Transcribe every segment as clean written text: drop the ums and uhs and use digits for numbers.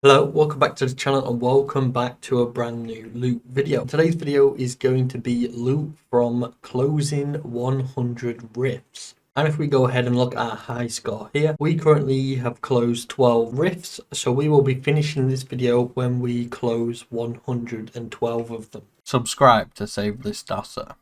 Hello, welcome back to the channel and welcome back to a brand new loot video. Today's video is going to be loot from closing 100 rifts. And if we go ahead and look at our high score here, we currently have closed 12 rifts. So we will be finishing this video when we close 112 of them. Subscribe to save this data.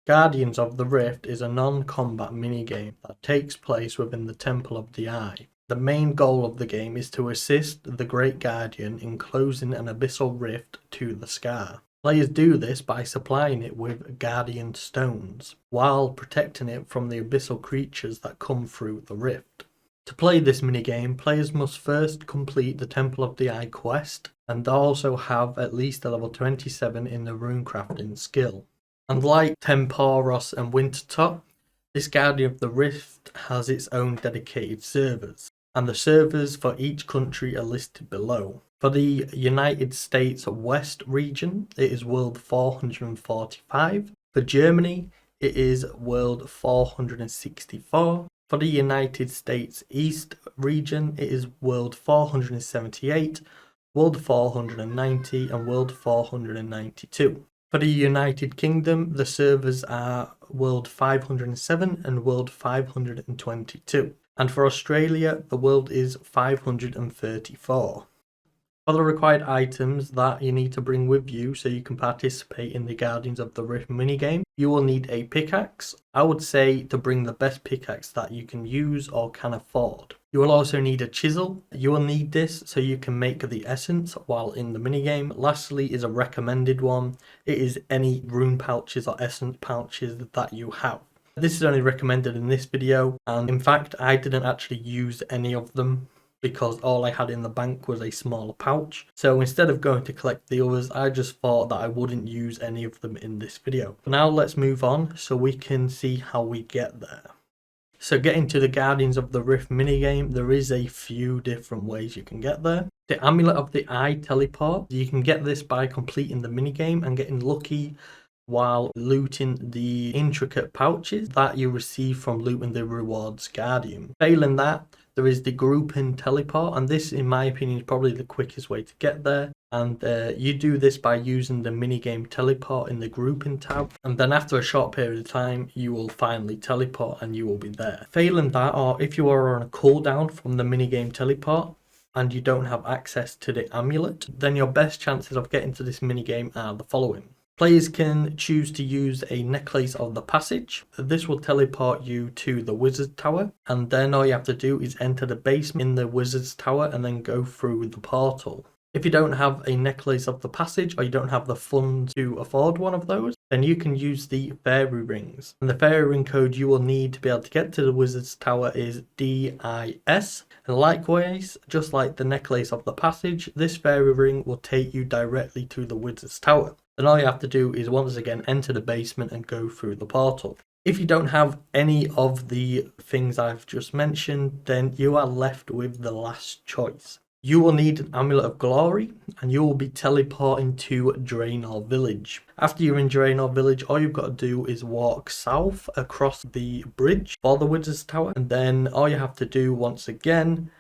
Guardians of the Rift is a non-combat minigame that takes place within the Temple of the Eye. The main goal of the game is to assist the Great Guardian in closing an abyssal rift to the scar. Players do this by supplying it with Guardian Stones, while protecting it from the abyssal creatures that come through the rift. To play this minigame, players must first complete the Temple of the Eye quest, and also have at least a level 27 in the runecrafting skill. Unlike Temporos and Wintertop, this Guardian of the Rift has its own dedicated servers, and the servers for each country are listed below. For the United States West region, it is world 445. For Germany, it is world 464. For the United States East region, it is world 478, world 490, and world 492. For the United Kingdom, the servers are world 507 and world 522. And for Australia, the world is 534. For the required items that you need to bring with you so you can participate in the Guardians of the Rift minigame, you will need a pickaxe. I would say to bring the best pickaxe that you can use or can afford. You will also need a chisel. You will need this so you can make the essence while in the minigame. Lastly is a recommended one. It is any rune pouches or essence pouches that you have. This is only recommended in this video, and in fact I didn't actually use any of them because all I had in the bank was a smaller pouch. So instead of going to collect the others, I just thought that I wouldn't use any of them in this video. But now let's move on so we can see how we get there. So getting to the Guardians of the Rift minigame, there is a few different ways you can get there. The Amulet of the Eye teleport, you can get this by completing the minigame and getting lucky while looting the intricate pouches that you receive from looting the rewards Guardian. Failing that, there is the grouping teleport, and this in my opinion is probably the quickest way to get there. And you do this by using the minigame teleport in the grouping tab, and then after a short period of time you will finally teleport and you will be there. Failing that, or if you are on a cooldown from the minigame teleport and you don't have access to the amulet, then your best chances of getting to this minigame are the following. Players can choose to use a Necklace of the Passage. This will teleport you to the Wizard's Tower, and then all you have to do is enter the basement in the Wizard's Tower and then go through the portal. If you don't have a Necklace of the Passage, or you don't have the funds to afford one of those, then you can use the Fairy Rings. And the Fairy Ring code you will need to be able to get to the Wizard's Tower is DIS. And likewise, just like the Necklace of the Passage, this Fairy Ring will take you directly to the Wizard's Tower. Then all you have to do is once again enter the basement and go through the portal. If you don't have any of the things I've just mentioned, then you are left with the last choice. You will need an Amulet of Glory, and you will be teleporting to Draenor Village. After you're in Draenor Village, all you've got to do is walk south across the bridge for the Wizard's Tower, and then all you have to do once again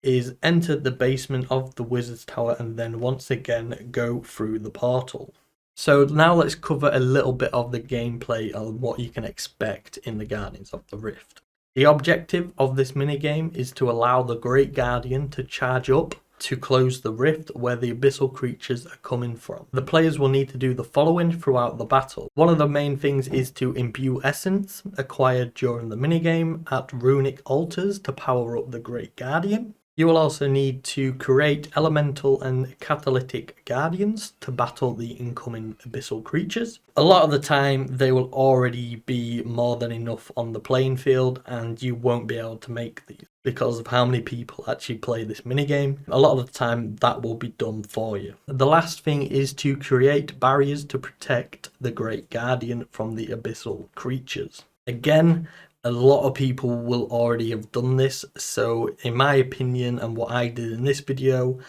is enter the basement of the Wizard's Tower and then once again go through the portal. So now let's cover a little bit of the gameplay and what you can expect in the Guardians of the Rift. The objective of this minigame is to allow the Great Guardian to charge up to close the rift where the abyssal creatures are coming from. The players will need to do the following throughout the battle. One of the main things is to imbue essence acquired during the minigame at runic altars to power up the Great Guardian. You will also need to create elemental and catalytic guardians to battle the incoming abyssal creatures. A lot of the time they will already be more than enough on the playing field and you won't be able to make these because of how many people actually play this minigame. A lot of the time that will be done for you. The last thing is to create barriers to protect the Great Guardian from the abyssal creatures. Again, a lot of people will already have done this, so in my opinion and what I did in this video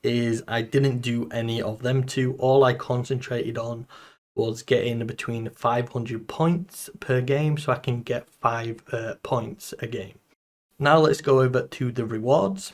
is I didn't do any of them two. All I concentrated on was getting between 500 points per game so I can get 5 points a game. Now let's go over to the rewards.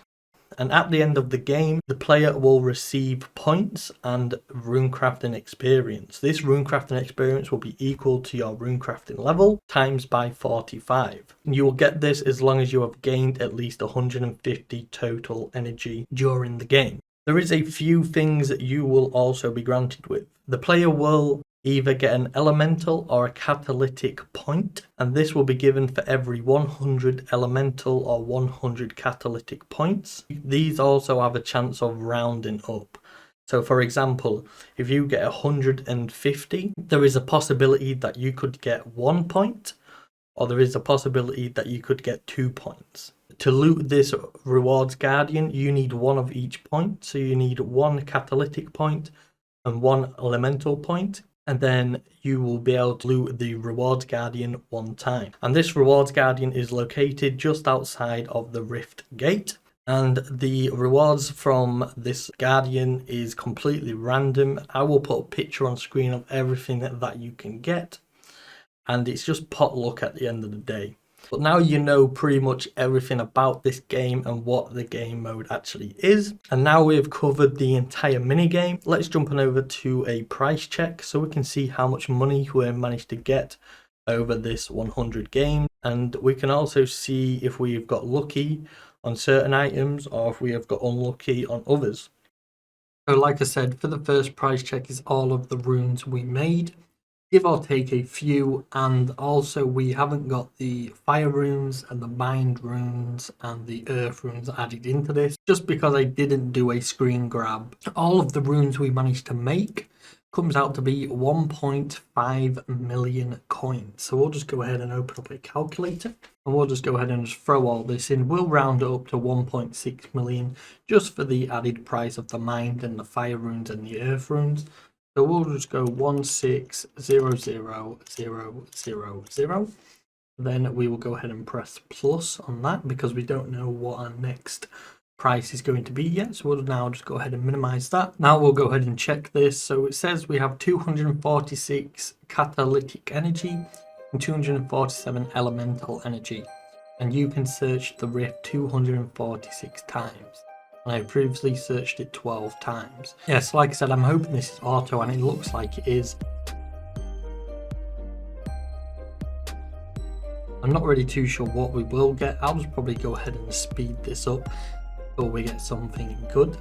And at the end of the game, the player will receive points and runecrafting experience. This runecrafting experience will be equal to your runecrafting level times by 45. You will get this as long as you have gained at least 150 total energy during the game. There is a few things that you will also be granted with. The player will either get an elemental or a catalytic point, and this will be given for every 100 elemental or 100 catalytic points. These also have a chance of rounding up. So for example, if you get 150, there is a possibility that you could get 1 point, or there is a possibility that you could get 2 points. To loot this rewards guardian, you need 1 of each point. So you need 1 catalytic point and 1 elemental point. And then you will be able to loot the rewards guardian 1 time. And this rewards guardian is located just outside of the rift gate. And the rewards from this guardian is completely random. I will put a picture on screen of everything that you can get. And it's just potluck at the end of the day. But now you know pretty much everything about this game and what the game mode actually is. And now we've covered the entire minigame, let's jump on over to a price check so we can see how much money we managed to get over this 100 games. And we can also see if we've got lucky on certain items or if we have got unlucky on others. So like I said, for the first price check is all of the runes we made, give or take a few, and also we haven't got the fire runes and the mind runes and the earth runes added into this, just because I didn't do a screen grab. All of the runes we managed to make comes out to be 1.5 million coins. So we'll just go ahead and open up a calculator and we'll just go ahead and just throw all this in. We'll round it up to 1.6 million just for the added price of the mind and the fire runes and the earth runes. So we'll just go 1600,000. Then we will go ahead and press plus on that because we don't know what our next price is going to be yet. So we'll now just go ahead and minimize that. Now we'll go ahead and check this. So it says we have 246 catalytic energy and 247 elemental energy. And you can search the rift 246 times. I previously searched it 12 times. Yes, like I said, I'm hoping this is auto and it looks like it is. I'm not really too sure what we will get. I'll just probably go ahead and speed this up until we get something good.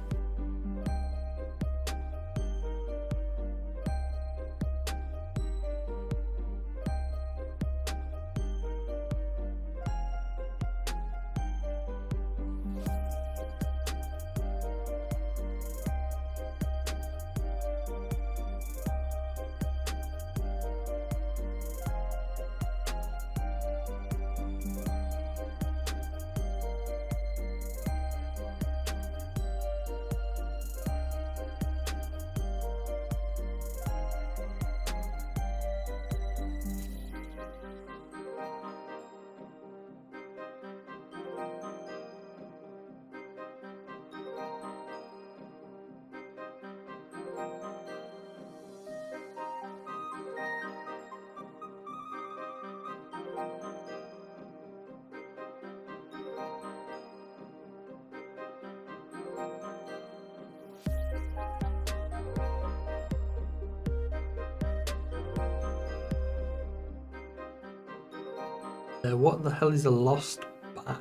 What the hell is a lost bag?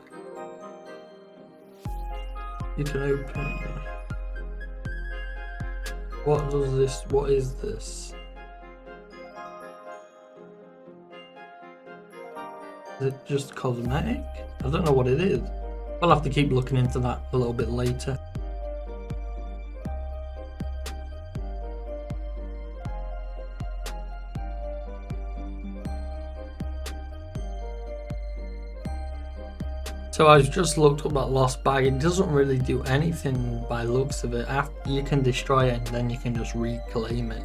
You can open. What does this? What is this? Is it just cosmetic? I don't know what it is. I'll have to keep looking into that a little bit later. So I've just looked up that lost bag. It doesn't really do anything by looks of it. After you can destroy it and then you can just reclaim it.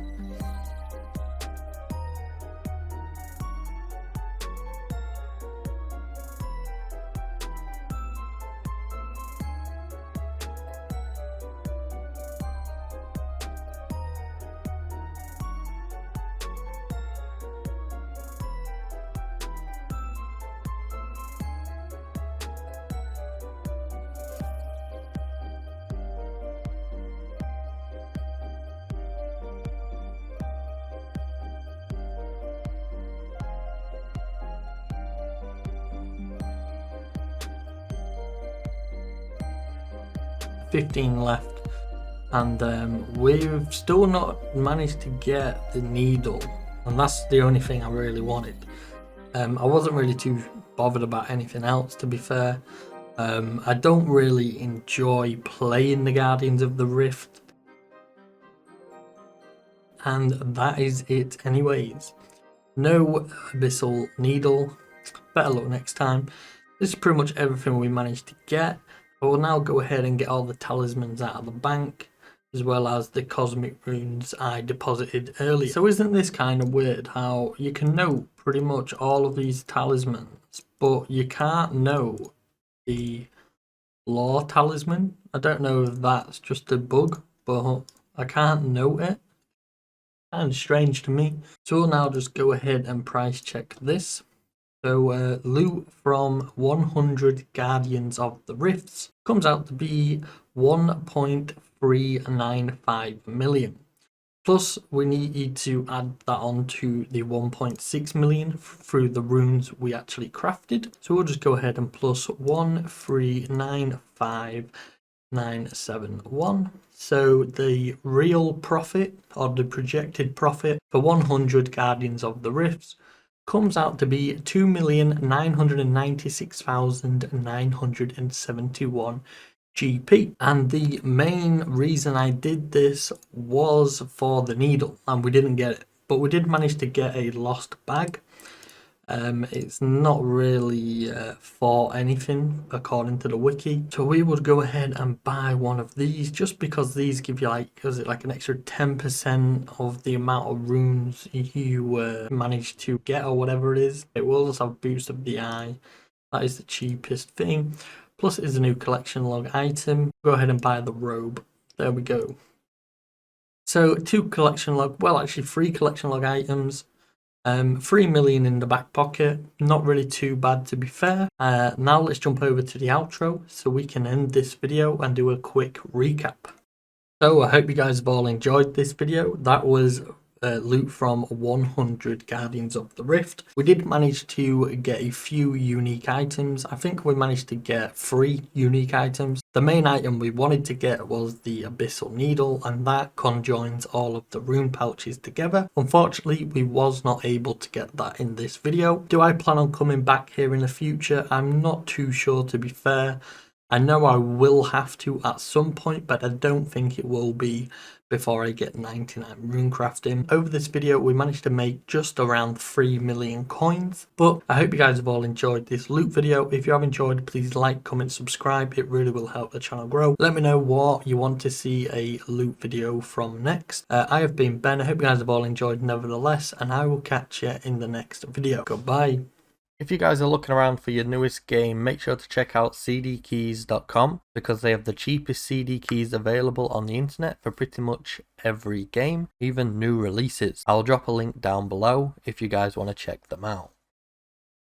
15 left, and we've still not managed to get the needle, and that's the only thing I really wanted. I wasn't really too bothered about anything else, to be fair. I don't really enjoy playing the Guardians of the Rift, and that is it anyways. No Abyssal Needle, better luck next time. This is pretty much everything we managed to get. I will now go ahead and get all the talismans out of the bank, as well as the cosmic runes I deposited earlier. So isn't this kind of weird how you can know pretty much all of these talismans, but you can't know the lore talisman? I don't know if that's just a bug, but I can't know it. Kind of strange to me. So we'll now just go ahead and price check this. So loot from 100 Guardians of the Rifts comes out to be 1.395 million. Plus we need to add that on to the 1.6 million through the runes we actually crafted. So we'll just go ahead and plus 1395971. So the real profit, or the projected profit for 100 Guardians of the Rifts, comes out to be 2,996,971 GP. And the main reason I did this was for the needle, and we didn't get it, but we did manage to get a lost bag. It's not really for anything according to the wiki, so we would go ahead and buy one of these just because these give you like, is it like an extra 10% of the amount of runes you manage to get, or whatever it is. It will also have boost of the eye. That is the cheapest thing. Plus it is a new collection log item. Go ahead and buy the robe. There we go. So 2 collection log, well actually 3 collection log items. 3 million in the back pocket, not really too bad to be fair. Now let's jump over to the outro so we can end this video and do a quick recap. So I hope you guys have all enjoyed this video. That was loot from 100 Guardians of the Rift. We did manage to get a few unique items. I think we managed to get 3 unique items. The main item we wanted to get was the Abyssal Needle, and that conjoins all of the rune pouches together. Unfortunately, we was not able to get that in this video. Do I plan on coming back here in the future? I'm not too sure, to be fair. I know I will have to at some point, but I don't think it will be before I get 99 rune crafting. Over this video, we managed to make just around 3 million coins. But I hope you guys have all enjoyed this loot video. If you have enjoyed, please like, comment, subscribe. It really will help the channel grow. Let me know what you want to see a loot video from next. I have been Ben. I hope you guys have all enjoyed nevertheless, and I will catch you in the next video. Goodbye. If you guys are looking around for your newest game, make sure to check out CDKeys.com because they have the cheapest CD keys available on the internet for pretty much every game, even new releases. I'll drop a link down below if you guys want to check them out.